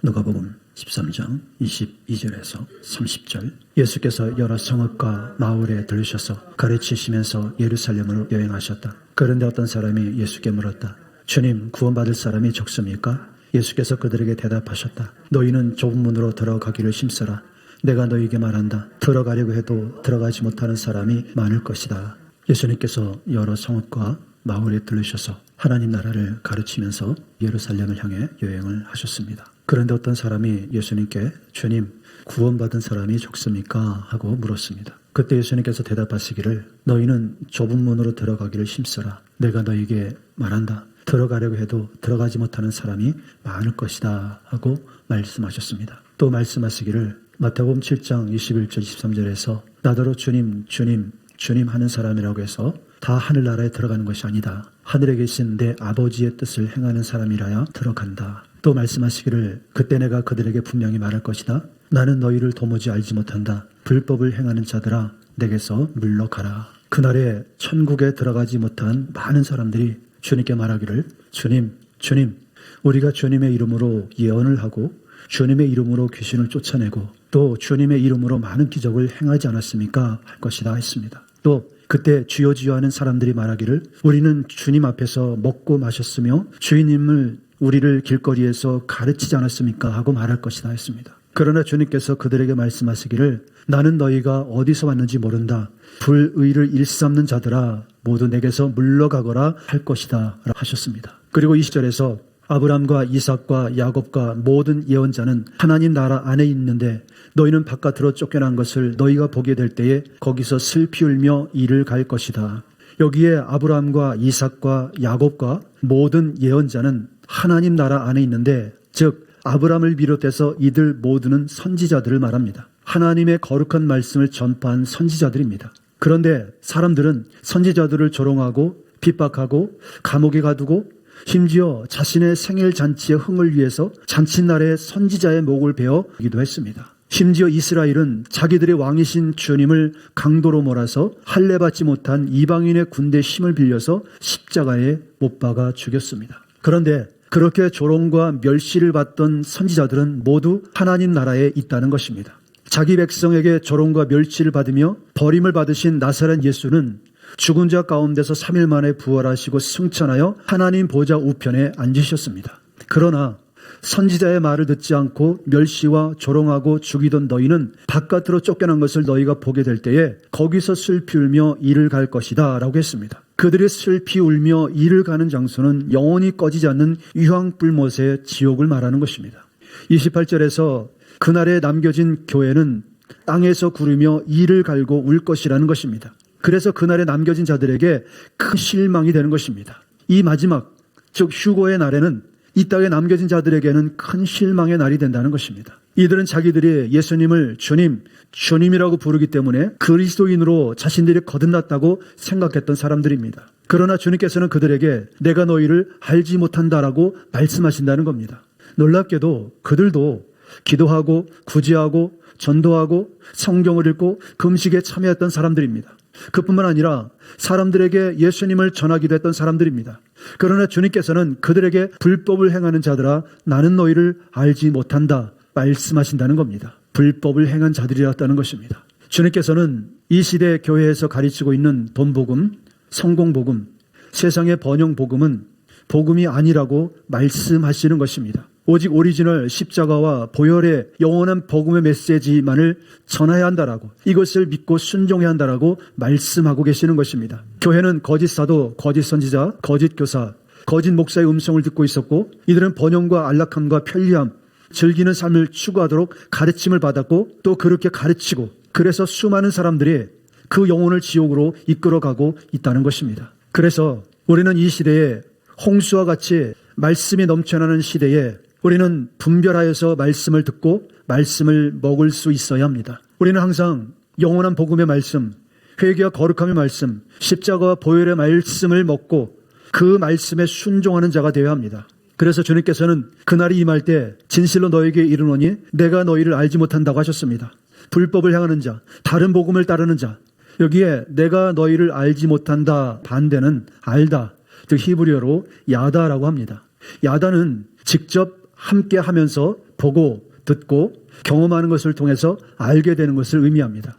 누가복음 13장 22절에서 30절. 예수께서 여러 성읍과 마을에 들르셔서 가르치시면서 예루살렘으로 여행하셨다. 그런데 어떤 사람이 예수께 물었다. 주님, 구원받을 사람이 적습니까? 예수께서 그들에게 대답하셨다. 너희는 좁은 문으로 들어가기를 힘써라. 내가 너희에게 말한다. 들어가려고 해도 들어가지 못하는 사람이 많을 것이다. 예수님께서 여러 성읍과 마을에 들르셔서 하나님 나라를 가르치면서 예루살렘을 향해 여행을 하셨습니다. 그런데 어떤 사람이 예수님께 주님, 구원받은 사람이 적습니까? 하고 물었습니다. 그때 예수님께서 대답하시기를 너희는 좁은 문으로 들어가기를 힘써라. 내가 너희에게 말한다. 들어가려고 해도 들어가지 못하는 사람이 많을 것이다 하고 말씀하셨습니다. 또 말씀하시기를 마태복음 7장 21절 23절에서 나더러 주님, 주님, 주님 하는 사람이라고 해서 다 하늘나라에 들어가는 것이 아니다. 하늘에 계신 내 아버지의 뜻을 행하는 사람이라야 들어간다. 또 말씀하시기를 그때 내가 그들에게 분명히 말할 것이다. 나는 너희를 도무지 알지 못한다. 불법을 행하는 자들아 내게서 물러가라. 그날에 천국에 들어가지 못한 많은 사람들이 주님께 말하기를 주님, 주님, 우리가 주님의 이름으로 예언을 하고 주님의 이름으로 귀신을 쫓아내고 또 주님의 이름으로 많은 기적을 행하지 않았습니까? 할 것이다 했습니다. 또 그때 주여 주여 하는 사람들이 말하기를 우리는 주님 앞에서 먹고 마셨으며 주인님을 우리를 길거리에서 가르치지 않았습니까? 하고 말할 것이다 했습니다. 그러나 주님께서 그들에게 말씀하시기를 나는 너희가 어디서 왔는지 모른다. 불의를 일삼는 자들아 모두 내게서 물러가거라 할 것이다 하셨습니다. 그리고 20절에서 아브라함과 이삭과 야곱과 모든 예언자는 하나님 나라 안에 있는데 너희는 바깥으로 쫓겨난 것을 너희가 보게 될 때에 거기서 슬피 울며 이를 갈 것이다. 여기에 아브라함과 이삭과 야곱과 모든 예언자는 하나님 나라 안에 있는데 즉 아브라함을 비롯해서 이들 모두는 선지자들을 말합니다. 하나님의 거룩한 말씀을 전파한 선지자들입니다. 그런데 사람들은 선지자들을 조롱하고 핍박하고 감옥에 가두고 심지어 자신의 생일 잔치의 흥을 위해서 잔칫날에 선지자의 목을 베어기도 했습니다. 심지어 이스라엘은 자기들의 왕이신 주님을 강도로 몰아서 할례받지 못한 이방인의 군대 힘을 빌려서 십자가에 못 박아 죽였습니다. 그런데 그렇게 조롱과 멸시를 받던 선지자들은 모두 하나님 나라에 있다는 것입니다. 자기 백성에게 조롱과 멸시를 받으며 버림을 받으신 나사렛 예수는 죽은 자 가운데서 3일 만에 부활하시고 승천하여 하나님 보좌 우편에 앉으셨습니다. 그러나 선지자의 말을 듣지 않고 멸시와 조롱하고 죽이던 너희는 바깥으로 쫓겨난 것을 너희가 보게 될 때에 거기서 슬피 울며 이를 갈 것이다 라고 했습니다. 그들이 슬피 울며 이를 가는 장소는 영원히 꺼지지 않는 유황불못의 지옥을 말하는 것입니다. 28절에서 그날에 남겨진 교회는 땅에서 구르며 이를 갈고 울 것이라는 것입니다. 그래서 그날에 남겨진 자들에게 큰 실망이 되는 것입니다. 이 마지막, 즉 휴거의 날에는 이 땅에 남겨진 자들에게는 큰 실망의 날이 된다는 것입니다. 이들은 자기들이 예수님을 주님, 주님이라고 부르기 때문에 그리스도인으로 자신들이 거듭났다고 생각했던 사람들입니다. 그러나 주님께서는 그들에게 내가 너희를 알지 못한다라고 말씀하신다는 겁니다. 놀랍게도 그들도 기도하고 구제하고 전도하고 성경을 읽고 금식에 참여했던 사람들입니다. 그뿐만 아니라 사람들에게 예수님을 전하기도 했던 사람들입니다. 그러나 주님께서는 그들에게 불법을 행하는 자들아 나는 너희를 알지 못한다 말씀하신다는 겁니다. 불법을 행한 자들이었다는 것입니다. 주님께서는 이 시대 교회에서 가르치고 있는 돈복음, 성공복음, 세상의 번영복음은 복음이 아니라고 말씀하시는 것입니다. 오직 오리지널 십자가와 보혈의 영원한 복음의 메시지만을 전해야 한다라고 이것을 믿고 순종해야 한다라고 말씀하고 계시는 것입니다. 교회는 거짓 사도, 거짓 선지자, 거짓 교사, 거짓 목사의 음성을 듣고 있었고 이들은 번영과 안락함과 편리함, 즐기는 삶을 추구하도록 가르침을 받았고 또 그렇게 가르치고 그래서 수많은 사람들이 그 영혼을 지옥으로 이끌어가고 있다는 것입니다. 그래서 우리는 이 시대에 홍수와 같이 말씀이 넘쳐나는 시대에 우리는 분별하여서 말씀을 듣고 말씀을 먹을 수 있어야 합니다. 우리는 항상 영원한 복음의 말씀, 회개와 거룩함의 말씀, 십자가와 보혈의 말씀을 먹고 그 말씀에 순종하는 자가 되어야 합니다. 그래서 주님께서는 그날이 임할 때 진실로 너에게 이르노니 내가 너희를 알지 못한다고 하셨습니다. 불법을 행하는 자, 다른 복음을 따르는 자, 여기에 내가 너희를 알지 못한다 반대는 알다, 즉 히브리어로 야다라고 합니다. 야다는 직접 함께 하면서 보고 듣고 경험하는 것을 통해서 알게 되는 것을 의미합니다.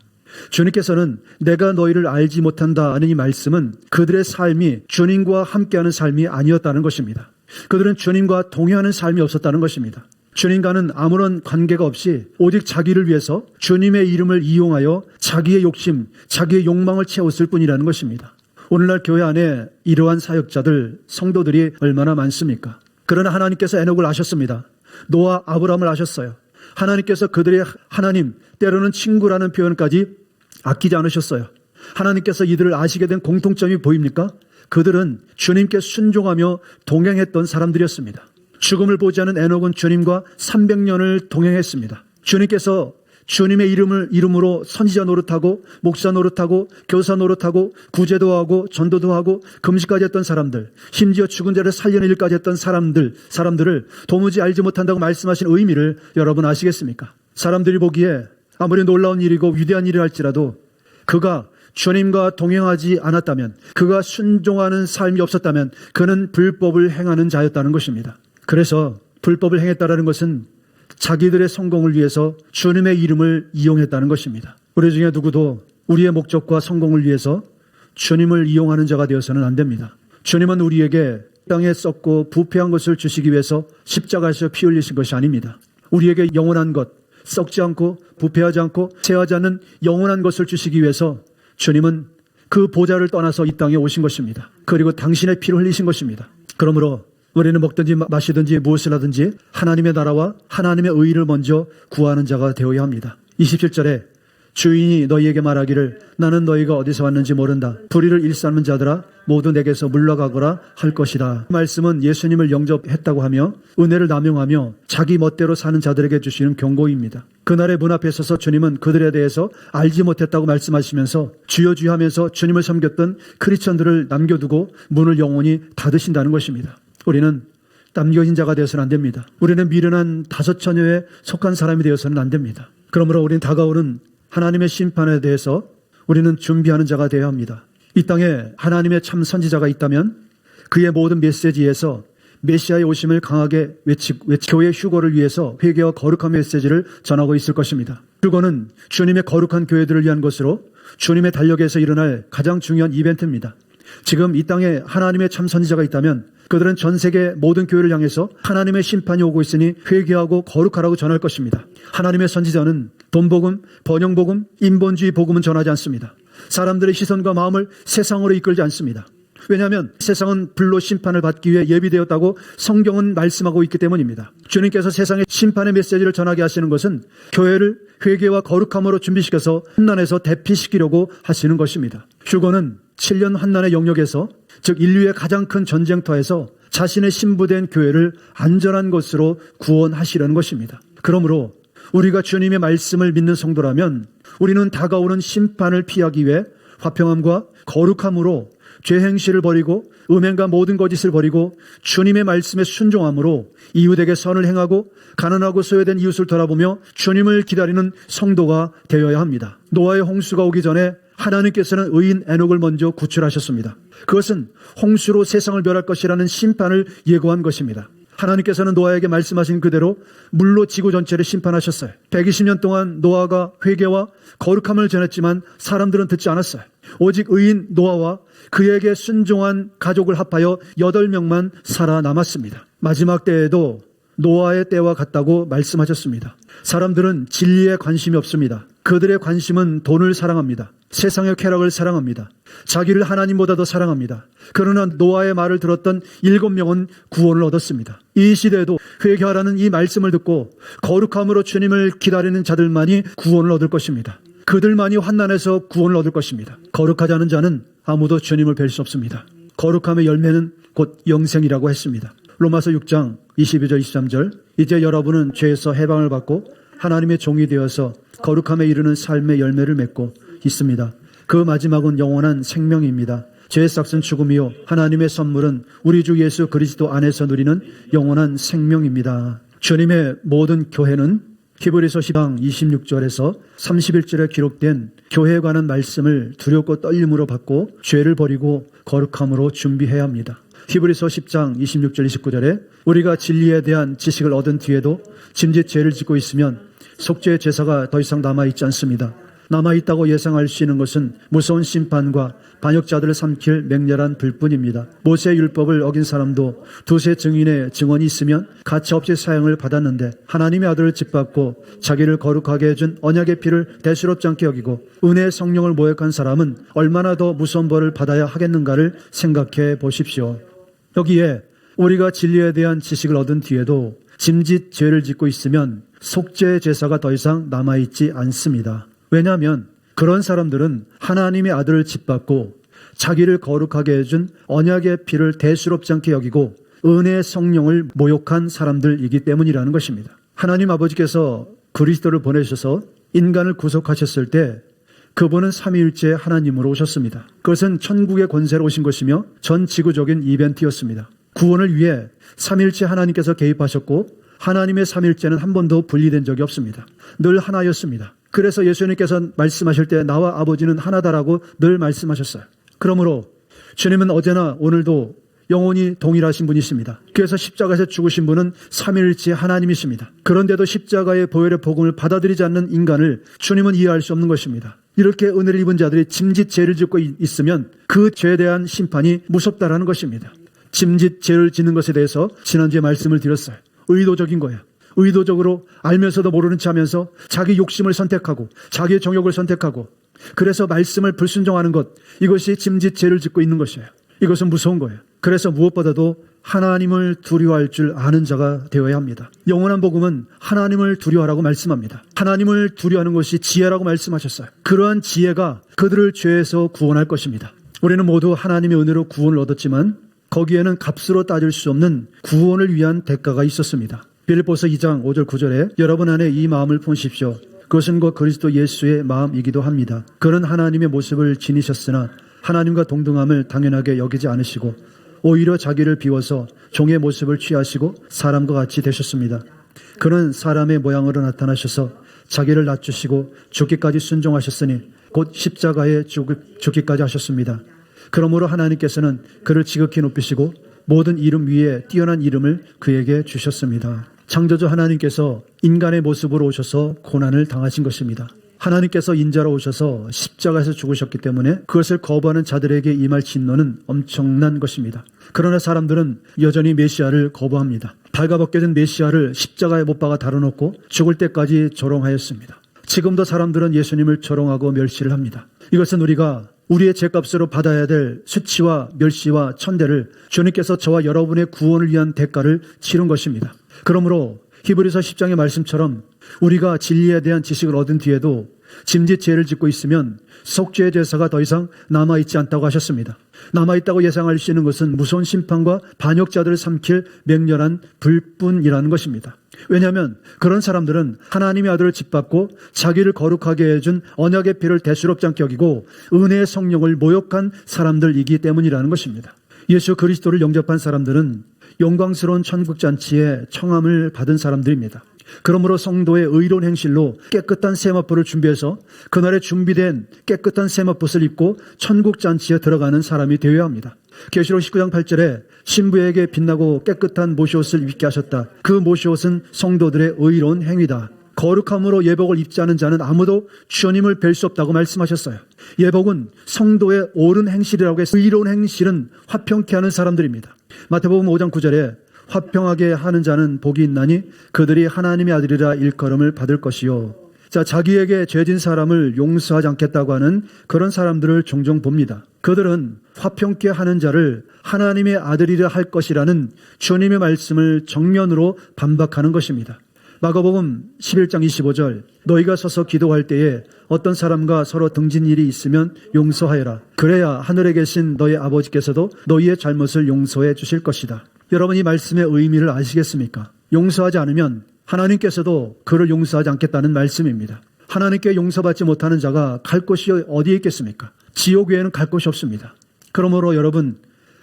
주님께서는 내가 너희를 알지 못한다 하는 이 말씀은 그들의 삶이 주님과 함께하는 삶이 아니었다는 것입니다. 그들은 주님과 동행하는 삶이 없었다는 것입니다. 주님과는 아무런 관계가 없이 오직 자기를 위해서 주님의 이름을 이용하여 자기의 욕심, 자기의 욕망을 채웠을 뿐이라는 것입니다. 오늘날 교회 안에 이러한 사역자들, 성도들이 얼마나 많습니까? 그러나 하나님께서 에녹을 아셨습니다. 노아, 아브라함을 아셨어요. 하나님께서 그들의 하나님, 때로는 친구라는 표현까지 아끼지 않으셨어요. 하나님께서 이들을 아시게 된 공통점이 보입니까? 그들은 주님께 순종하며 동행했던 사람들이었습니다. 죽음을 보지 않은 에녹은 주님과 300년을 동행했습니다. 주님께서 주님의 이름으로 선지자 노릇하고 목사 노릇하고 교사 노릇하고 구제도 하고 전도도 하고 금식까지 했던 사람들, 심지어 죽은 자를 살리는 일까지 했던 사람들을 도무지 알지 못한다고 말씀하신 의미를 여러분 아시겠습니까? 사람들이 보기에 아무리 놀라운 일이고 위대한 일을 할지라도 그가 주님과 동행하지 않았다면, 그가 순종하는 삶이 없었다면 그는 불법을 행하는 자였다는 것입니다. 그래서 불법을 행했다는 것은 자기들의 성공을 위해서 주님의 이름을 이용했다는 것입니다. 우리 중에 누구도 우리의 목적과 성공을 위해서 주님을 이용하는 자가 되어서는 안 됩니다. 주님은 우리에게 땅에 썩고 부패한 것을 주시기 위해서 십자가에서 피 흘리신 것이 아닙니다. 우리에게 영원한 것, 썩지 않고 부패하지 않고 쇠하지 않는 영원한 것을 주시기 위해서 주님은 그 보좌를 떠나서 이 땅에 오신 것입니다. 그리고 당신의 피를 흘리신 것입니다. 그러므로 우리는 먹든지 마시든지 무엇을 하든지 하나님의 나라와 하나님의 의를 먼저 구하는 자가 되어야 합니다. 27절에 주인이 너희에게 말하기를 나는 너희가 어디서 왔는지 모른다. 불의를 일삼는 자들아 모두 내게서 물러가거라 할 것이다. 말씀은 예수님을 영접했다고 하며 은혜를 남용하며 자기 멋대로 사는 자들에게 주시는 경고입니다. 그날의 문 앞에 서서 주님은 그들에 대해서 알지 못했다고 말씀하시면서 주여 주여 하면서 주님을 섬겼던 크리스천들을 남겨두고 문을 영원히 닫으신다는 것입니다. 우리는 남겨진 자가 되어서는 안 됩니다. 우리는 미련한 다섯 처녀에 속한 사람이 되어서는 안 됩니다. 그러므로 우리는 다가오는 하나님의 심판에 대해서 우리는 준비하는 자가 되어야 합니다. 이 땅에 하나님의 참 선지자가 있다면 그의 모든 메시지에서 메시아의 오심을 강하게 외치고 교회 휴거를 위해서 회개와 거룩함의 메시지를 전하고 있을 것입니다. 휴거는 주님의 거룩한 교회들을 위한 것으로 주님의 달력에서 일어날 가장 중요한 이벤트입니다. 지금 이 땅에 하나님의 참 선지자가 있다면 그들은 전 세계 모든 교회를 향해서 하나님의 심판이 오고 있으니 회개하고 거룩하라고 전할 것입니다. 하나님의 선지자는 돈복음, 번영복음, 인본주의 복음은 전하지 않습니다. 사람들의 시선과 마음을 세상으로 이끌지 않습니다. 왜냐하면 세상은 불로 심판을 받기 위해 예비되었다고 성경은 말씀하고 있기 때문입니다. 주님께서 세상에 심판의 메시지를 전하게 하시는 것은 교회를 회개와 거룩함으로 준비시켜서 환난에서 대피시키려고 하시는 것입니다. 휴거는 7년 환난의 영역에서 즉 인류의 가장 큰 전쟁터에서 자신의 신부된 교회를 안전한 것으로 구원하시려는 것입니다. 그러므로 우리가 주님의 말씀을 믿는 성도라면 우리는 다가오는 심판을 피하기 위해 화평함과 거룩함으로 죄 행실을 버리고 음행과 모든 거짓을 버리고 주님의 말씀에 순종함으로 이웃에게 선을 행하고 가난하고 소외된 이웃을 돌아보며 주님을 기다리는 성도가 되어야 합니다. 노아의 홍수가 오기 전에 하나님께서는 의인 에녹을 먼저 구출하셨습니다. 그것은 홍수로 세상을 멸할 것이라는 심판을 예고한 것입니다. 하나님께서는 노아에게 말씀하신 그대로 물로 지구 전체를 심판하셨어요. 120년 동안 노아가 회개와 거룩함을 전했지만 사람들은 듣지 않았어요. 오직 의인 노아와 그에게 순종한 가족을 합하여 8명만 살아남았습니다. 마지막 때에도 노아의 때와 같다고 말씀하셨습니다. 사람들은 진리에 관심이 없습니다. 그들의 관심은 돈을 사랑합니다. 세상의 쾌락을 사랑합니다. 자기를 하나님보다 더 사랑합니다. 그러나 노아의 말을 들었던 7명은 구원을 얻었습니다. 이 시대에도 회개하라는 이 말씀을 듣고 거룩함으로 주님을 기다리는 자들만이 구원을 얻을 것입니다. 그들만이 환난에서 구원을 얻을 것입니다. 거룩하지 않은 자는 아무도 주님을 뵐 수 없습니다. 거룩함의 열매는 곧 영생이라고 했습니다. 로마서 6장 22절 23절 이제 여러분은 죄에서 해방을 받고 하나님의 종이 되어서 거룩함에 이르는 삶의 열매를 맺고 있습니다. 그 마지막은 영원한 생명입니다. 죄의 삭은 죽음이요 하나님의 선물은 우리 주 예수 그리스도 안에서 누리는 영원한 생명입니다. 주님의 모든 교회는 히브리서 10장 26절에서 31절에 기록된 교회에 관한 말씀을 두렵고 떨림으로 받고 죄를 버리고 거룩함으로 준비해야 합니다. 히브리서 10장 26절 29절에 우리가 진리에 대한 지식을 얻은 뒤에도 짐짓 죄를 짓고 있으면 속죄의 제사가 더 이상 남아있지 않습니다. 남아있다고 예상할 수 있는 것은 무서운 심판과 반역자들을 삼킬 맹렬한 불뿐입니다. 모세의 율법을 어긴 사람도 두세 증인의 증언이 있으면 가차없이 사형을 받았는데 하나님의 아들을 짓밟고 자기를 거룩하게 해준 언약의 피를 대수롭지 않게 여기고 은혜의 성령을 모욕한 사람은 얼마나 더 무서운 벌을 받아야 하겠는가를 생각해 보십시오. 여기에 우리가 진리에 대한 지식을 얻은 뒤에도 짐짓 죄를 짓고 있으면 속죄의 제사가 더 이상 남아있지 않습니다. 왜냐하면 그런 사람들은 하나님의 아들을 짓밟고 자기를 거룩하게 해준 언약의 피를 대수롭지 않게 여기고 은혜의 성령을 모욕한 사람들이기 때문이라는 것입니다. 하나님 아버지께서 그리스도를 보내셔서 인간을 구속하셨을 때 그분은 삼위일체 하나님으로 오셨습니다. 그것은 천국의 권세로 오신 것이며 전 지구적인 이벤트였습니다. 구원을 위해 삼위일체 하나님께서 개입하셨고 하나님의 삼위일체는 한 번도 분리된 적이 없습니다. 늘 하나였습니다. 그래서 예수님께서 말씀하실 때 나와 아버지는 하나다라고 늘 말씀하셨어요. 그러므로 주님은 어제나 오늘도 영원히 동일하신 분이십니다. 그래서 십자가에서 죽으신 분은 삼위일체 하나님이십니다. 그런데도 십자가의 보혈의 복음을 받아들이지 않는 인간을 주님은 이해할 수 없는 것입니다. 이렇게 은혜를 입은 자들이 짐짓 죄를 짓고 있으면 그 죄에 대한 심판이 무섭다라는 것입니다. 짐짓 죄를 짓는 것에 대해서 지난주에 말씀을 드렸어요. 의도적인 거예요. 의도적으로 알면서도 모르는 체 하면서 자기 욕심을 선택하고 자기의 정욕을 선택하고 그래서 말씀을 불순종하는 것, 이것이 짐짓 죄를 짓고 있는 것이에요. 이것은 무서운 거예요. 그래서 무엇보다도 하나님을 두려워할 줄 아는 자가 되어야 합니다. 영원한 복음은 하나님을 두려워하라고 말씀합니다. 하나님을 두려워하는 것이 지혜라고 말씀하셨어요. 그러한 지혜가 그들을 죄에서 구원할 것입니다. 우리는 모두 하나님의 은혜로 구원을 얻었지만 거기에는 값으로 따질 수 없는 구원을 위한 대가가 있었습니다. 빌립보서 2장 5절 9절에 여러분 안에 이 마음을 품으십시오. 그것은 곧 그리스도 예수의 마음이기도 합니다. 그는 하나님의 모습을 지니셨으나 하나님과 동등함을 당연하게 여기지 않으시고 오히려 자기를 비워서 종의 모습을 취하시고 사람과 같이 되셨습니다. 그는 사람의 모양으로 나타나셔서 자기를 낮추시고 죽기까지 순종하셨으니 곧 십자가에 죽기까지 하셨습니다. 그러므로 하나님께서는 그를 지극히 높이시고 모든 이름 위에 뛰어난 이름을 그에게 주셨습니다. 창조주 하나님께서 인간의 모습으로 오셔서 고난을 당하신 것입니다. 하나님께서 인자로 오셔서 십자가에서 죽으셨기 때문에 그것을 거부하는 자들에게 임할 진노는 엄청난 것입니다. 그러나 사람들은 여전히 메시아를 거부합니다. 발가벗겨진 메시아를 십자가에 못 박아 달아놓고 죽을 때까지 조롱하였습니다. 지금도 사람들은 예수님을 조롱하고 멸시를 합니다. 이것은 우리가 우리의 죄값으로 받아야 될 수치와 멸시와 천대를 주님께서 저와 여러분의 구원을 위한 대가를 치른 것입니다. 그러므로 히브리서 10장의 말씀처럼 우리가 진리에 대한 지식을 얻은 뒤에도 짐짓 죄를 짓고 있으면 속죄의 제사가 더 이상 남아있지 않다고 하셨습니다. 남아있다고 예상할 수 있는 것은 무서운 심판과 반역자들을 삼킬 맹렬한 불뿐이라는 것입니다. 왜냐하면 그런 사람들은 하나님의 아들을 짓밟고 자기를 거룩하게 해준 언약의 피를 대수롭지 않게 여기고 은혜의 성령을 모욕한 사람들이기 때문이라는 것입니다. 예수 그리스도를 영접한 사람들은 영광스러운 천국잔치에 청함을 받은 사람들입니다. 그러므로 성도의 의로운 행실로 깨끗한 세마포를 준비해서 그날에 준비된 깨끗한 세마포를 입고 천국잔치에 들어가는 사람이 되어야 합니다. 계시록 19장 8절에 신부에게 빛나고 깨끗한 모시옷을 입게 하셨다. 그 모시옷은 성도들의 의로운 행위다. 거룩함으로 예복을 입지 않은 자는 아무도 주님을 뵐 수 없다고 말씀하셨어요. 예복은 성도의 옳은 행실이라고 해서 의로운 행실은 화평케 하는 사람들입니다. 마태복음 5장 9절에 화평하게 하는 자는 복이 있나니 그들이 하나님의 아들이라 일컬음을 받을 것이요. 자, 자기에게 죄진 사람을 용서하지 않겠다고 하는 그런 사람들을 종종 봅니다. 그들은 화평케 하는 자를 하나님의 아들이라 할 것이라는 주님의 말씀을 정면으로 반박하는 것입니다. 마가복음 11장 25절 너희가 서서 기도할 때에 어떤 사람과 서로 등진 일이 있으면 용서하여라. 그래야 하늘에 계신 너희 아버지께서도 너희의 잘못을 용서해 주실 것이다. 여러분 이 말씀의 의미를 아시겠습니까? 용서하지 않으면 하나님께서도 그를 용서하지 않겠다는 말씀입니다. 하나님께 용서받지 못하는 자가 갈 곳이 어디에 있겠습니까? 지옥 외에는 갈 곳이 없습니다. 그러므로 여러분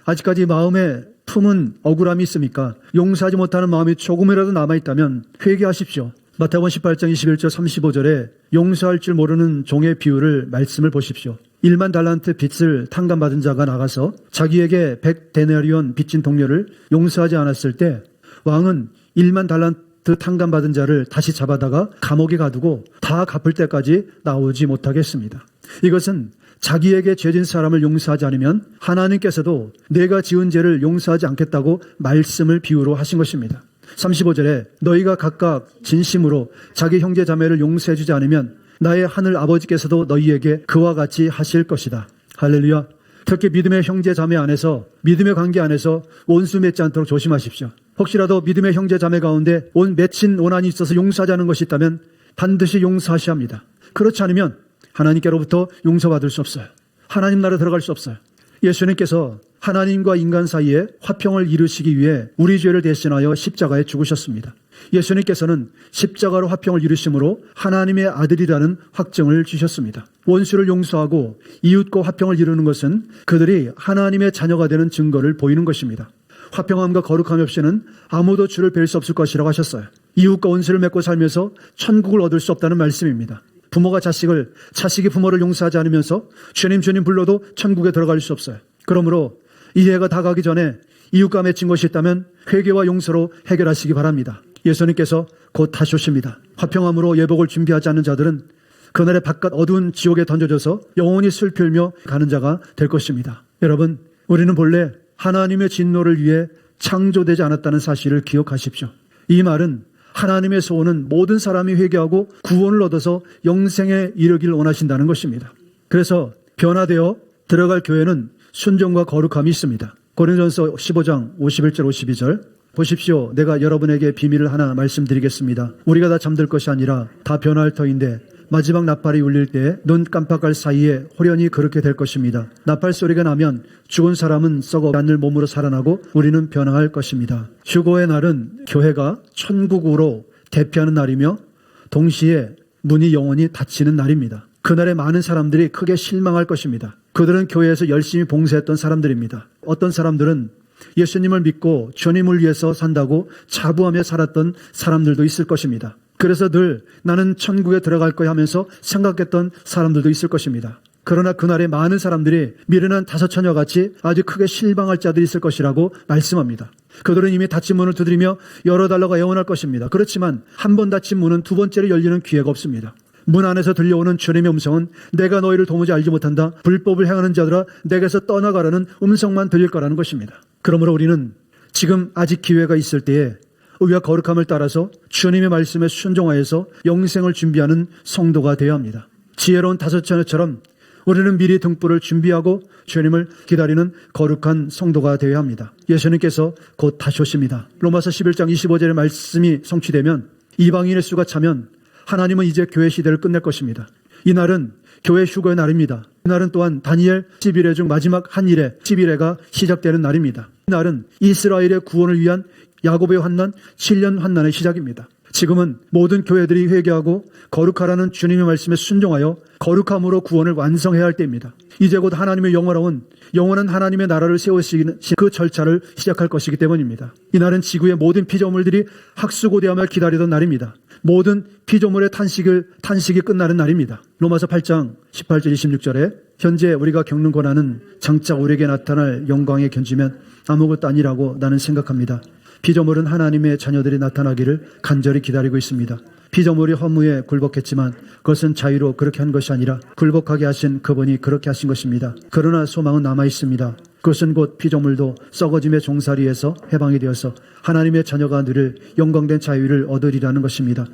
아직까지 마음에 품은 억울함이 있습니까? 용서하지 못하는 마음이 조금이라도 남아있다면 회개하십시오. 마태복음 18장 21절 35절에 용서할 줄 모르는 종의 비유를 말씀을 보십시오. 1만 달란트 빚을 탕감받은 자가 나가서 자기에게 100데나리온 빚진 동료를 용서하지 않았을 때 왕은 1만 달란트 탕감받은 자를 다시 잡아다가 감옥에 가두고 다 갚을 때까지 나오지 못하게 했습니다. 이것은 자기에게 죄진 사람을 용서하지 않으면 하나님께서도 내가 지은 죄를 용서하지 않겠다고 말씀을 비유로 하신 것입니다. 35절에 너희가 각각 진심으로 자기 형제 자매를 용서해 주지 않으면 나의 하늘 아버지께서도 너희에게 그와 같이 하실 것이다. 할렐루야. 특히 믿음의 형제 자매 안에서, 믿음의 관계 안에서 원수 맺지 않도록 조심하십시오. 혹시라도 믿음의 형제 자매 가운데 맺힌 원한이 있어서 용서하지 않은 것이 있다면 반드시 용서하셔야 합니다. 그렇지 않으면 하나님께로부터 용서받을 수 없어요. 하나님 나라 들어갈 수 없어요. 예수님께서 하나님과 인간 사이에 화평을 이루시기 위해 우리 죄를 대신하여 십자가에 죽으셨습니다. 예수님께서는 십자가로 화평을 이루심으로 하나님의 아들이라는 확증을 주셨습니다. 원수를 용서하고 이웃과 화평을 이루는 것은 그들이 하나님의 자녀가 되는 증거를 보이는 것입니다. 화평함과 거룩함 없이는 아무도 주를 뵐 수 없을 것이라고 하셨어요. 이웃과 원수를 맺고 살면서 천국을 얻을 수 없다는 말씀입니다. 부모가 자식을, 자식이 부모를 용서하지 않으면서 주님 주님 불러도 천국에 들어갈 수 없어요. 그러므로 이 해가 다 가기 전에 이웃과 맺힌 것이 있다면 회개와 용서로 해결하시기 바랍니다. 예수님께서 곧 다시 오십니다. 화평함으로 예복을 준비하지 않는 자들은 그날의 바깥 어두운 지옥에 던져져서 영원히 슬피며 가는 자가 될 것입니다. 여러분, 우리는 본래 하나님의 진노를 위해 창조되지 않았다는 사실을 기억하십시오. 이 말은 하나님의 소원은 모든 사람이 회개하고 구원을 얻어서 영생에 이르기를 원하신다는 것입니다. 그래서 변화되어 들어갈 교회는 순종과 거룩함이 있습니다. 고린도전서 15장 51절 52절 보십시오. 내가 여러분에게 비밀을 하나 말씀드리겠습니다. 우리가 다 잠들 것이 아니라 다 변화할 터인데 마지막 나팔이 울릴 때에 눈 깜빡할 사이에 호련히 그렇게 될 것입니다. 나팔 소리가 나면 죽은 사람은 썩어 않을 몸으로 살아나고 우리는 변화할 것입니다. 휴거의 날은 교회가 천국으로 대피하는 날이며 동시에 문이 영원히 닫히는 날입니다. 그날에 많은 사람들이 크게 실망할 것입니다. 그들은 교회에서 열심히 봉사했던 사람들입니다. 어떤 사람들은 예수님을 믿고 주님을 위해서 산다고 자부하며 살았던 사람들도 있을 것입니다. 그래서 늘 나는 천국에 들어갈 거야 하면서 생각했던 사람들도 있을 것입니다. 그러나 그날에 많은 사람들이 미련한 다섯 처녀같이 아주 크게 실망할 자들이 있을 것이라고 말씀합니다. 그들은 이미 닫힌 문을 두드리며 열어달라고 애원할 것입니다. 그렇지만 한 번 닫힌 문은 두 번째로 열리는 기회가 없습니다. 문 안에서 들려오는 주님의 음성은 내가 너희를 도무지 알지 못한다. 불법을 행하는 자들아 내게서 떠나가라는 음성만 들릴 거라는 것입니다. 그러므로 우리는 지금 아직 기회가 있을 때에 의와 거룩함을 따라서 주님의 말씀에 순종하여서 영생을 준비하는 성도가 되어야 합니다. 지혜로운 다섯 처녀처럼 우리는 미리 등불을 준비하고 주님을 기다리는 거룩한 성도가 되어야 합니다. 예수님께서 곧 다시 오십니다. 로마서 11장 25절의 말씀이 성취되면 이방인의 수가 차면 하나님은 이제 교회 시대를 끝낼 것입니다. 이날은 교회 휴거의 날입니다. 이날은 또한 다니엘 11회 중 마지막 한 일에 11회가 시작되는 날입니다. 이날은 이스라엘의 구원을 위한 야곱의 환난 7년 환난의 시작입니다. 지금은 모든 교회들이 회개하고 거룩하라는 주님의 말씀에 순종하여 거룩함으로 구원을 완성해야 할 때입니다. 이제 곧 하나님의 영원한 하나님의 나라를 세우시는 그 절차를 시작할 것이기 때문입니다. 이날은 지구의 모든 피조물들이 학수고대하며 기다리던 날입니다. 모든 피조물의 탄식이 끝나는 날입니다. 로마서 8장 18절 26절에 현재 우리가 겪는 고난은 장차 우리에게 나타날 영광에 견지면 아무것도 아니라고 나는 생각합니다. 피조물은 하나님의 자녀들이 나타나기를 간절히 기다리고 있습니다. 피조물이 허무에 굴복했지만 그것은 자유로 그렇게 한 것이 아니라 굴복하게 하신 그분이 그렇게 하신 것입니다. 그러나 소망은 남아 있습니다. 그것은 곧 피조물도 썩어짐의 종살이에서 해방이 되어서 하나님의 자녀가 누릴 영광된 자유를 얻으리라는 것입니다.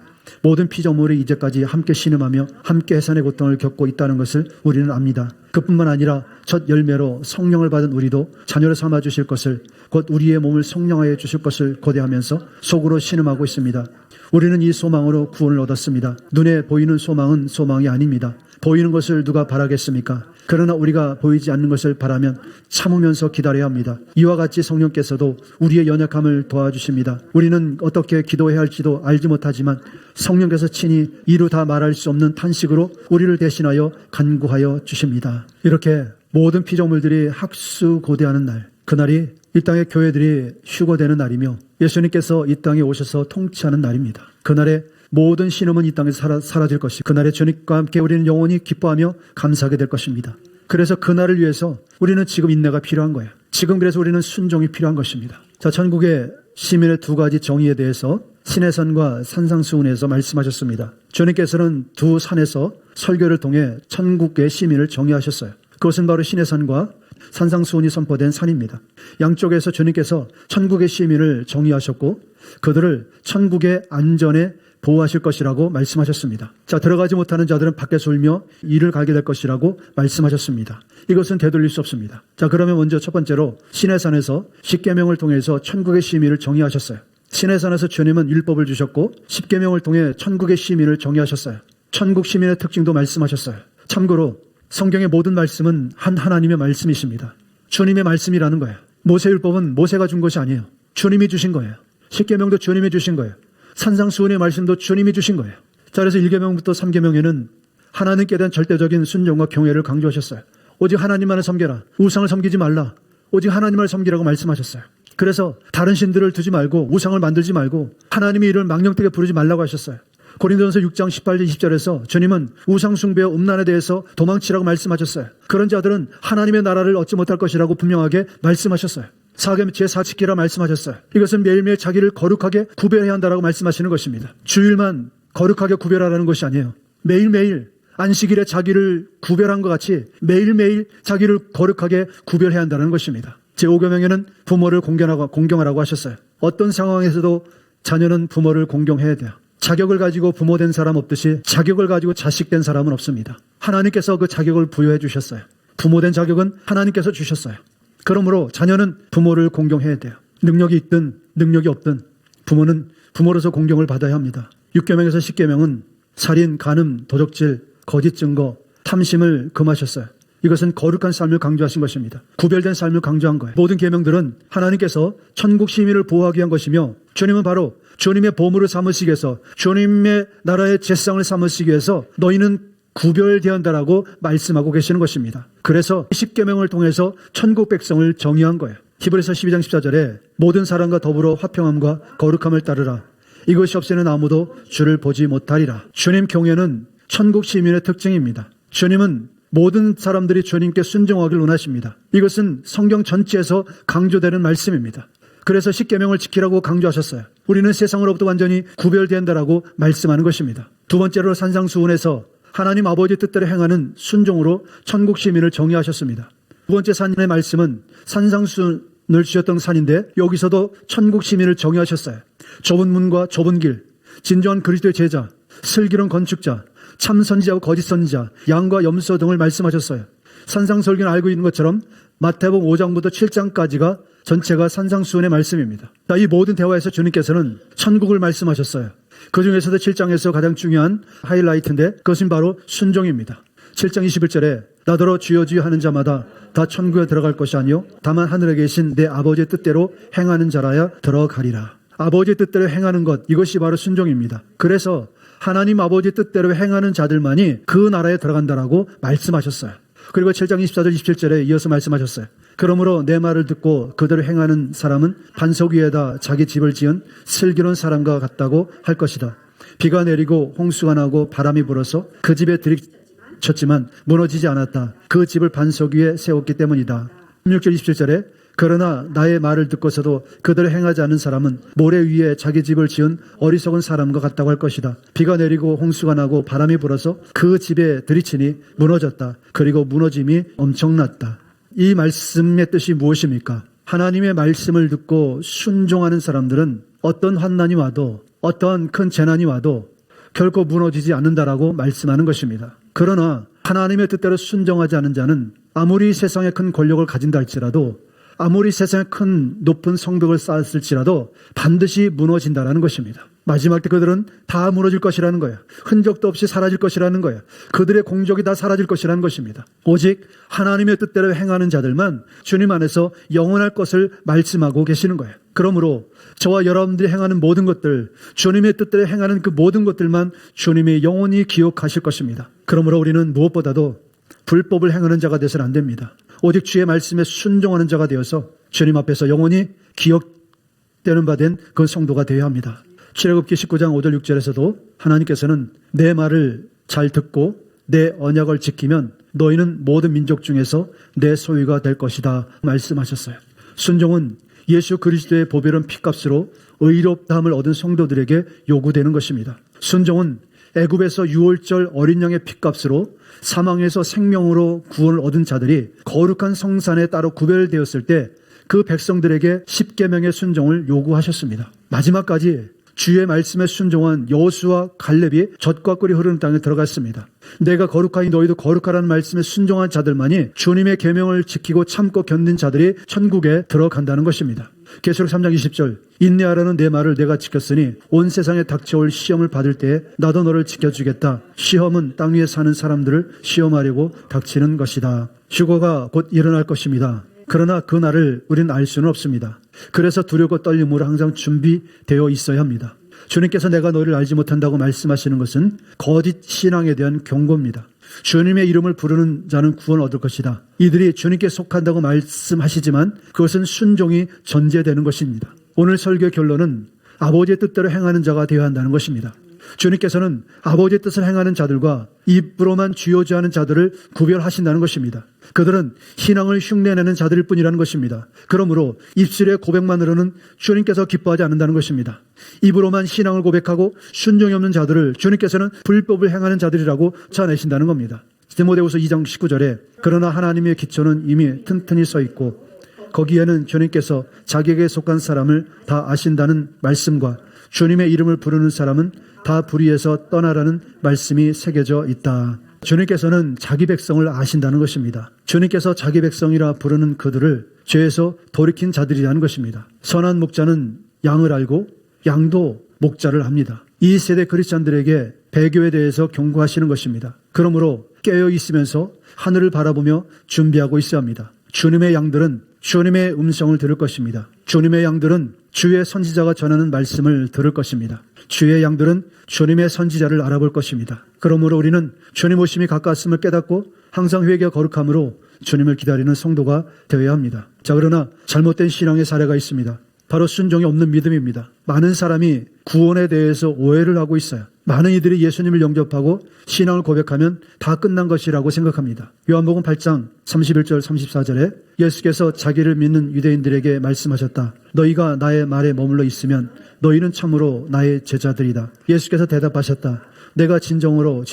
모든 피조물이 이제까지 함께 신음하며 함께 해산의 고통을 겪고 있다는 것을 우리는 압니다. 그뿐만 아니라 첫 열매로 성령을 받은 우리도 자녀를 삼아 주실 것을, 곧 우리의 몸을 성령하여 주실 것을 고대하면서 속으로 신음하고 있습니다. 우리는 이 소망으로 구원을 얻었습니다. 눈에 보이는 소망은 소망이 아닙니다. 보이는 것을 누가 바라겠습니까? 그러나 우리가 보이지 않는 것을 바라면 참으면서 기다려야 합니다. 이와 같이 성령께서도 우리의 연약함을 도와주십니다. 우리는 어떻게 기도해야 할지도 알지 못하지만 성령께서 친히 이루 다 말할 수 없는 탄식으로 우리를 대신하여 간구하여 주십니다. 이렇게 모든 피조물들이 학수고대하는 날, 그날이 이 땅의 교회들이 휴거되는 날이며 예수님께서 이 땅에 오셔서 통치하는 날입니다. 그날에 모든 신음은 이 땅에서 사라질 것이고 그날에 주님과 함께 우리는 영원히 기뻐하며 감사하게 될 것입니다. 그래서 그날을 위해서 우리는 지금 인내가 필요한 거예요. 지금 그래서 우리는 순종이 필요한 것입니다. 자, 천국의 시민의 두 가지 정의에 대해서 시내산과 산상수훈에서 말씀하셨습니다. 주님께서는 두 산에서 설교를 통해 천국의 시민을 정의하셨어요. 그것은 바로 시내산과 산상수훈이 선포된 산입니다. 양쪽에서 주님께서 천국의 시민을 정의하셨고 그들을 천국의 안전에 보호하실 것이라고 말씀하셨습니다. 자, 들어가지 못하는 자들은 밖에서 울며 이를 가게 될 것이라고 말씀하셨습니다. 이것은 되돌릴 수 없습니다. 자, 그러면 먼저 첫 번째로 시내산에서 십계명을 통해서 천국의 시민을 정의하셨어요. 시내산에서 주님은 율법을 주셨고 십계명을 통해 천국의 시민을 정의하셨어요. 천국 시민의 특징도 말씀하셨어요. 참고로 성경의 모든 말씀은 한 하나님의 말씀이십니다. 주님의 말씀이라는 거예요. 모세율법은 모세가 준 것이 아니에요. 주님이 주신 거예요. 십계명도 주님이 주신 거예요. 산상수훈의 말씀도 주님이 주신 거예요. 자, 그래서 1계명부터 3계명에는 하나님께 대한 절대적인 순종과 경외를 강조하셨어요. 오직 하나님만을 섬겨라. 우상을 섬기지 말라. 오직 하나님을 섬기라고 말씀하셨어요. 그래서 다른 신들을 두지 말고 우상을 만들지 말고 하나님의 이름을 망령되게 부르지 말라고 하셨어요. 고린도전서 6장 18절 20절에서 주님은 우상 숭배와 음란에 대해서 도망치라고 말씀하셨어요. 그런 자들은 하나님의 나라를 얻지 못할 것이라고 분명하게 말씀하셨어요. 제4지키라 말씀하셨어요. 이것은 매일매일 자기를 거룩하게 구별해야 한다라고 말씀하시는 것입니다. 주일만 거룩하게 구별하라는 것이 아니에요. 매일매일 안식일에 자기를 구별한 것 같이 매일매일 자기를 거룩하게 구별해야 한다는 것입니다. 제5계명에는 부모를 공경하라고 하셨어요. 어떤 상황에서도 자녀는 부모를 공경해야 돼요. 자격을 가지고 부모 된 사람 없듯이 자격을 가지고 자식 된 사람은 없습니다. 하나님께서 그 자격을 부여해 주셨어요. 부모 된 자격은 하나님께서 주셨어요. 그러므로 자녀는 부모를 공경해야 돼요. 능력이 있든 능력이 없든 부모는 부모로서 공경을 받아야 합니다. 6계명에서 10계명은 살인, 간음, 도적질, 거짓 증거, 탐심을 금하셨어요. 이것은 거룩한 삶을 강조하신 것입니다. 구별된 삶을 강조한 거예요. 모든 계명들은 하나님께서 천국 시민을 보호하기 위한 것이며 주님은 바로 주님의 보물을 삼으시기 위해서 주님의 나라의 제상을 삼으시기 위해서 너희는 구별되어야 한다라고 말씀하고 계시는 것입니다. 그래서 10계명을 통해서 천국 백성을 정의한 거예요. 히브리서 12장 14절에 모든 사람과 더불어 화평함과 거룩함을 따르라. 이것이 없이는 아무도 주를 보지 못하리라. 주님 경외는 천국 시민의 특징입니다. 주님은 모든 사람들이 주님께 순종하기를 원하십니다. 이것은 성경 전체에서 강조되는 말씀입니다. 그래서 10계명을 지키라고 강조하셨어요. 우리는 세상으로부터 완전히 구별된다라고 말씀하는 것입니다. 두 번째로 산상수훈에서 하나님 아버지 뜻대로 행하는 순종으로 천국 시민을 정의하셨습니다. 두 번째 산의 말씀은 산상수훈을 주셨던 산인데 여기서도 천국 시민을 정의하셨어요. 좁은 문과 좁은 길, 진정한 그리스도의 제자, 슬기로운 건축자, 참 선지자와 거짓 선지자, 양과 염소 등을 말씀하셨어요. 산상설교는 알고 있는 것처럼 마태복음 5장부터 7장까지가 전체가 산상수훈의 말씀입니다. 이 모든 대화에서 주님께서는 천국을 말씀하셨어요. 그 중에서도 7장에서 가장 중요한 하이라이트인데 그것은 바로 순종입니다. 7장 21절에 나더러 주여 주여 하는 자마다 다 천국에 들어갈 것이 아니요 다만 하늘에 계신 내 아버지의 뜻대로 행하는 자라야 들어가리라. 아버지의 뜻대로 행하는 것, 이것이 바로 순종입니다. 그래서 하나님 아버지 뜻대로 행하는 자들만이 그 나라에 들어간다라고 말씀하셨어요. 그리고 7장 24절 27절에 이어서 말씀하셨어요. 그러므로 내 말을 듣고 그대로 행하는 사람은 반석 위에다 자기 집을 지은 슬기로운 사람과 같다고 할 것이다. 비가 내리고 홍수가 나고 바람이 불어서 그 집에 들이쳤지만 무너지지 않았다. 그 집을 반석 위에 세웠기 때문이다. 16절 27절에 그러나 나의 말을 듣고서도 그대로 행하지 않는 사람은 모래 위에 자기 집을 지은 어리석은 사람과 같다고 할 것이다. 비가 내리고 홍수가 나고 바람이 불어서 그 집에 들이치니 무너졌다. 그리고 무너짐이 엄청났다. 이 말씀의 뜻이 무엇입니까? 하나님의 말씀을 듣고 순종하는 사람들은 어떤 환난이 와도 어떤 큰 재난이 와도 결코 무너지지 않는다라고 말씀하는 것입니다. 그러나 하나님의 뜻대로 순종하지 않은 자는 아무리 세상에 큰 권력을 가진다 할지라도 아무리 세상에 큰 높은 성벽을 쌓았을지라도 반드시 무너진다라는 것입니다. 마지막 때 그들은 다 무너질 것이라는 거예요. 흔적도 없이 사라질 것이라는 거예요. 그들의 공적이 다 사라질 것이라는 것입니다. 오직 하나님의 뜻대로 행하는 자들만 주님 안에서 영원할 것을 말씀하고 계시는 거예요. 그러므로 저와 여러분들이 행하는 모든 것들, 주님의 뜻대로 행하는 그 모든 것들만 주님이 영원히 기억하실 것입니다. 그러므로 우리는 무엇보다도 불법을 행하는 자가 되어서는 안 됩니다. 오직 주의 말씀에 순종하는 자가 되어서 주님 앞에서 영원히 기억되는 바 된 그 성도가 되어야 합니다. 출애굽기 19장 5절 6절에서도 하나님께서는 내 말을 잘 듣고 내 언약을 지키면 너희는 모든 민족 중에서 내 소유가 될 것이다 말씀하셨어요. 순종은 예수 그리스도의 보배로운 피값으로 의롭다함을 얻은 성도들에게 요구되는 것입니다. 순종은 애굽에서 유월절 어린 양의 피값으로 사망에서 생명으로 구원을 얻은 자들이 거룩한 성산에 따로 구별되었을 때 그 백성들에게 십계명의 순종을 요구하셨습니다. 마지막까지 주의 말씀에 순종한 여호수아와 갈렙이 젖과 꿀이 흐르는 땅에 들어갔습니다. 내가 거룩하니 너희도 거룩하라는 말씀에 순종한 자들만이 주님의 계명을 지키고 참고 견딘 자들이 천국에 들어간다는 것입니다. 계시록 3장 20절 인내하라는 내 말을 내가 지켰으니 온 세상에 닥쳐올 시험을 받을 때에 나도 너를 지켜주겠다. 시험은 땅 위에 사는 사람들을 시험하려고 닥치는 것이다. 휴거가 곧 일어날 것입니다. 그러나 그 날을 우리는 알 수는 없습니다. 그래서 두렵고 떨림으로 항상 준비되어 있어야 합니다. 주님께서 내가 너희를 알지 못한다고 말씀하시는 것은 거짓 신앙에 대한 경고입니다. 주님의 이름을 부르는 자는 구원을 얻을 것이다. 이들이 주님께 속한다고 말씀하시지만 그것은 순종이 전제되는 것입니다. 오늘 설교의 결론은 아버지의 뜻대로 행하는 자가 되어야 한다는 것입니다. 주님께서는 아버지의 뜻을 행하는 자들과 입으로만 주여주하는 자들을 구별하신다는 것입니다. 그들은 신앙을 흉내내는 자들일 뿐이라는 것입니다. 그러므로 입술의 고백만으로는 주님께서 기뻐하지 않는다는 것입니다. 입으로만 신앙을 고백하고 순종이 없는 자들을 주님께서는 불법을 행하는 자들이라고 쳐내신다는 겁니다. 디모데후서 2장 19절에 그러나 하나님의 기초는 이미 튼튼히 서 있고 거기에는 주님께서 자기에게 속한 사람을 다 아신다는 말씀과 주님의 이름을 부르는 사람은 다 불의에서 떠나라는 말씀이 새겨져 있다. 주님께서는 자기 백성을 아신다는 것입니다. 주님께서 자기 백성이라 부르는 그들을 죄에서 돌이킨 자들이라는 것입니다. 선한 목자는 양을 알고 양도 목자를 합니다. 이 세대 크리스찬들에게 배교에 대해서 경고하시는 것입니다. 그러므로 깨어 있으면서 하늘을 바라보며 준비하고 있어야 합니다. 주님의 양들은 주님의 음성을 들을 것입니다. 주님의 양들은 주의 선지자가 전하는 말씀을 들을 것입니다. 주의 양들은 주님의 선지자를 알아볼 것입니다. 그러므로 우리는 주님 오심이 가까웠음을 깨닫고 항상 회개와 거룩함으로 주님을 기다리는 성도가 되어야 합니다. 자, 그러나 잘못된 신앙의 사례가 있습니다. 바로 순종이 없는 믿음입니다. 많은 사람이 구원에 대해서 오해를 하고 있어요. 많은 이들이 예수님을 영접하고 신앙을 고백하면 다 끝난 것이라고 생각합니다. 요한복음 8장 31절 34절에 예수께서 자기를 믿는 유대인들에게 말씀하셨다. 너희가 나의 말에 머물러 있으면 너희는 참으로 나의 제자들이다. 예수께서 대답하셨다. 내가 진정으로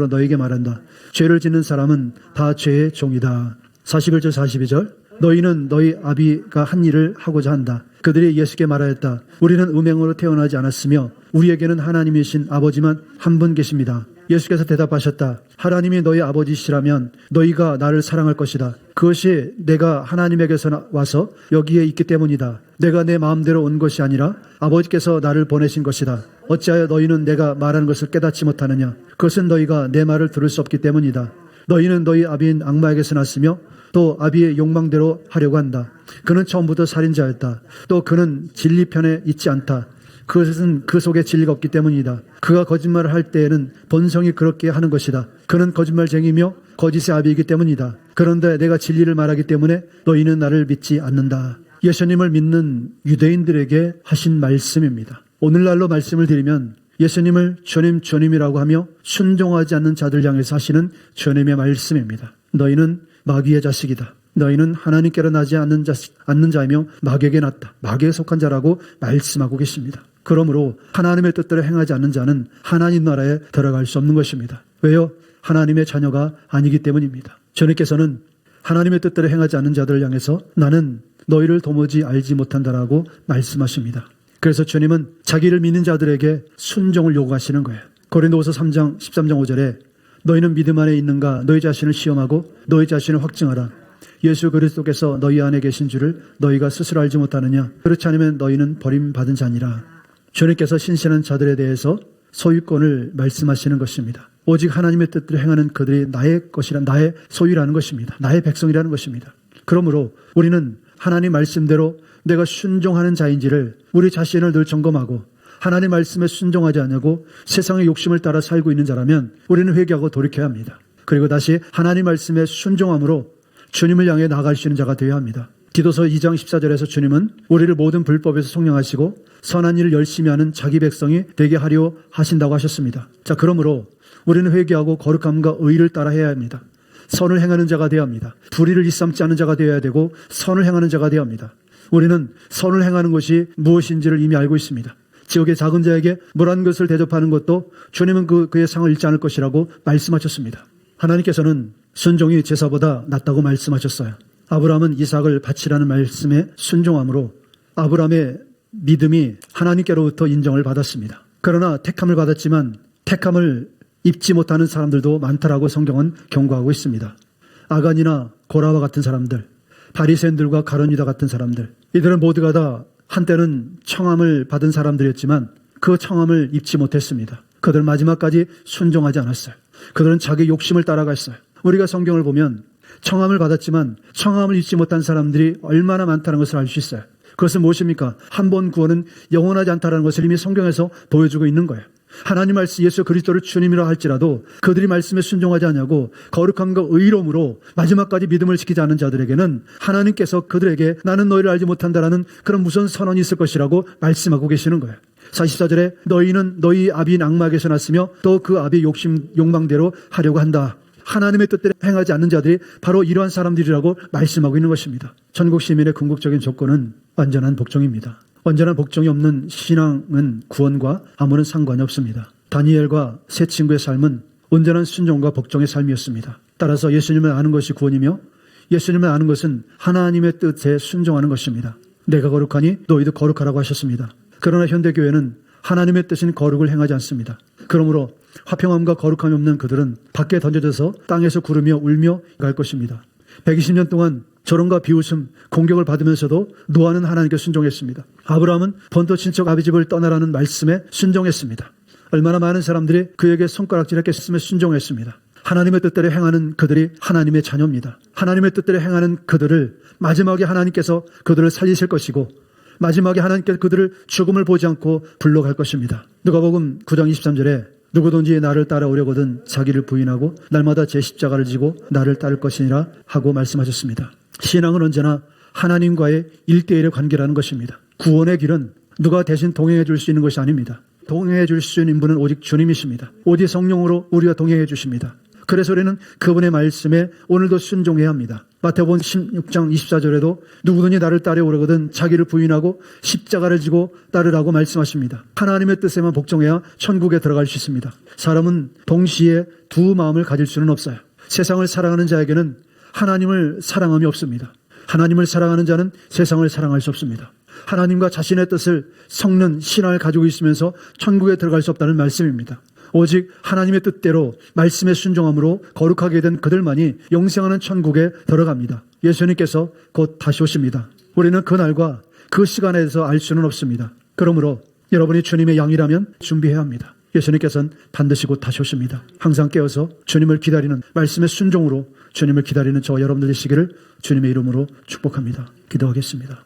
너희에게 말한다. 죄를 짓는 사람은 다 죄의 종이다. 41절 42절 너희는 너희 아비가 한 일을 하고자 한다. 그들이 예수께 말하였다. 우리는 음행으로 태어나지 않았으며 우리에게는 하나님이신 아버지만 한 분 계십니다. 예수께서 대답하셨다. 하나님이 너희 아버지시라면 너희가 나를 사랑할 것이다. 그것이 내가 하나님에게서 와서 여기에 있기 때문이다. 내가 내 마음대로 온 것이 아니라 아버지께서 나를 보내신 것이다. 어찌하여 너희는 내가 말하는 것을 깨닫지 못하느냐. 그것은 너희가 내 말을 들을 수 없기 때문이다. 너희는 너희 아비인 악마에게서 났으며 또 아비의 욕망대로 하려고 한다. 그는 처음부터 살인자였다. 또 그는 진리 편에 있지 않다. 그것은 그 속에 진리가 없기 때문이다. 그가 거짓말을 할 때에는 본성이 그렇게 하는 것이다. 그는 거짓말쟁이며 거짓의 아비이기 때문이다. 그런데 내가 진리를 말하기 때문에 너희는 나를 믿지 않는다. 예수님을 믿는 유대인들에게 하신 말씀입니다. 오늘날로 말씀을 드리면 예수님을 주님이라고 하며 순종하지 않는 자들 향해서 하시는 주님의 말씀입니다. 너희는 마귀의 자식이다. 너희는 하나님께로 나지 않는 자이며 마귀에게 났다. 마귀에 속한 자라고 말씀하고 계십니다. 그러므로 하나님의 뜻대로 행하지 않는 자는 하나님 나라에 들어갈 수 없는 것입니다. 왜요? 하나님의 자녀가 아니기 때문입니다. 주님께서는 하나님의 뜻대로 행하지 않는 자들을 향해서 나는 너희를 도무지 알지 못한다라고 말씀하십니다. 그래서 주님은 자기를 믿는 자들에게 순종을 요구하시는 거예요. 고린도후서 3장 13장 5절에 너희는 믿음 안에 있는가 너희 자신을 시험하고 너희 자신을 확증하라. 예수 그리스도께서 너희 안에 계신 줄을 너희가 스스로 알지 못하느냐. 그렇지 않으면 너희는 버림받은 자니라. 주님께서 신실한 자들에 대해서 소유권을 말씀하시는 것입니다. 오직 하나님의 뜻대로 행하는 그들이 나의 것이라 나의 소유라는 것입니다. 나의 백성이라는 것입니다. 그러므로 우리는 하나님 말씀대로 내가 순종하는 자인지를 우리 자신을 늘 점검하고 하나님 말씀에 순종하지 않고 세상의 욕심을 따라 살고 있는 자라면 우리는 회개하고 돌이켜야 합니다. 그리고 다시 하나님 말씀에 순종함으로 주님을 향해 나아갈 수 있는 자가 되어야 합니다. 디도서 2장 14절에서 주님은 우리를 모든 불법에서 속량하시고 선한 일을 열심히 하는 자기 백성이 되게 하려 하신다고 하셨습니다. 자, 그러므로 우리는 회개하고 거룩함과 의를 따라 해야 합니다. 선을 행하는 자가 되어야 합니다. 불의를 일삼지 않는 자가 되어야 되고 선을 행하는 자가 되어야 합니다. 우리는 선을 행하는 것이 무엇인지를 이미 알고 있습니다. 지옥의 작은 자에게 물한 것을 대접하는 것도 주님은 그의 상을 잃지 않을 것이라고 말씀하셨습니다. 하나님께서는 순종이 제사보다 낫다고 말씀하셨어요. 아브라함은 이삭을 바치라는 말씀에 순종함으로 아브라함의 믿음이 하나님께로부터 인정을 받았습니다. 그러나 택함을 받았지만 택함을 입지 못하는 사람들도 많다라고 성경은 경고하고 있습니다. 아간이나 고라와 같은 사람들, 바리새인들과 가룟유다 같은 사람들, 이들은 모두가 다 한때는 청함을 받은 사람들이었지만 그 청함을 입지 못했습니다. 그들은 마지막까지 순종하지 않았어요. 그들은 자기 욕심을 따라갔어요. 우리가 성경을 보면 청함을 받았지만 청함을 입지 못한 사람들이 얼마나 많다는 것을 알 수 있어요. 그것은 무엇입니까? 한 번 구원은 영원하지 않다는 것을 이미 성경에서 보여주고 있는 거예요. 하나님 말씀 예수 그리스도를 주님이라 할지라도 그들이 말씀에 순종하지 않냐고 거룩함과 의로움으로 마지막까지 믿음을 지키지 않은 자들에게는 하나님께서 그들에게 나는 너희를 알지 못한다라는 그런 무서운 선언이 있을 것이라고 말씀하고 계시는 거예요. 44절에 너희는 너희 아비인 악마에게서 났으며 또 그 아비의 욕망대로 하려고 한다. 하나님의 뜻대로 행하지 않는 자들이 바로 이러한 사람들이라고 말씀하고 있는 것입니다. 전국 시민의 궁극적인 조건은 완전한 복종입니다. 완전한 복종이 없는 신앙은 구원과 아무런 상관이 없습니다. 다니엘과 세 친구의 삶은 온전한 순종과 복종의 삶이었습니다. 따라서 예수님을 아는 것이 구원이며 예수님을 아는 것은 하나님의 뜻에 순종하는 것입니다. 내가 거룩하니 너희도 거룩하라고 하셨습니다. 그러나 현대교회는 하나님의 뜻인 거룩을 행하지 않습니다. 그러므로 화평함과 거룩함이 없는 그들은 밖에 던져져서 땅에서 구르며 울며 갈 것입니다. 120년 동안 조롱과 비웃음, 공격을 받으면서도 노아는 하나님께 순종했습니다. 아브라함은 본토 친척 아비 집을 떠나라는 말씀에 순종했습니다. 얼마나 많은 사람들이 그에게 손가락질했겠으며 순종했습니다. 하나님의 뜻대로 행하는 그들이 하나님의 자녀입니다. 하나님의 뜻대로 행하는 그들을 마지막에 하나님께서 그들을 살리실 것이고 마지막에 하나님께서 그들을 죽음을 보지 않고 불러갈 것입니다. 누가복음 9장 23절에 누구든지 나를 따라오려거든 자기를 부인하고 날마다 제 십자가를 지고 나를 따를 것이니라 하고 말씀하셨습니다. 신앙은 언제나 하나님과의 1대1의 관계라는 것입니다. 구원의 길은 누가 대신 동행해 줄 수 있는 것이 아닙니다. 동행해 줄 수 있는 분은 오직 주님이십니다. 오직 성령으로 우리와 동행해 주십니다. 그래서 우리는 그분의 말씀에 오늘도 순종해야 합니다. 마태복음 16장 24절에도 누구든지 나를 따라오려거든 자기를 부인하고 십자가를 지고 따르라고 말씀하십니다. 하나님의 뜻에만 복종해야 천국에 들어갈 수 있습니다. 사람은 동시에 두 마음을 가질 수는 없어요. 세상을 사랑하는 자에게는 하나님을 사랑함이 없습니다. 하나님을 사랑하는 자는 세상을 사랑할 수 없습니다. 하나님과 자신의 뜻을 섞는 신앙을 가지고 있으면서 천국에 들어갈 수 없다는 말씀입니다. 오직 하나님의 뜻대로 말씀에 순종함으로 거룩하게 된 그들만이 영생하는 천국에 들어갑니다. 예수님께서 곧 다시 오십니다. 우리는 그날과 그 시간에 대해서 알 수는 없습니다. 그러므로 여러분이 주님의 양이라면 준비해야 합니다. 예수님께서는 반드시 곧 다시 오십니다. 항상 깨어서 주님을 기다리는 말씀의 순종으로 주님을 기다리는 저와 여러분들 되시기를 주님의 이름으로 축복합니다. 기도하겠습니다.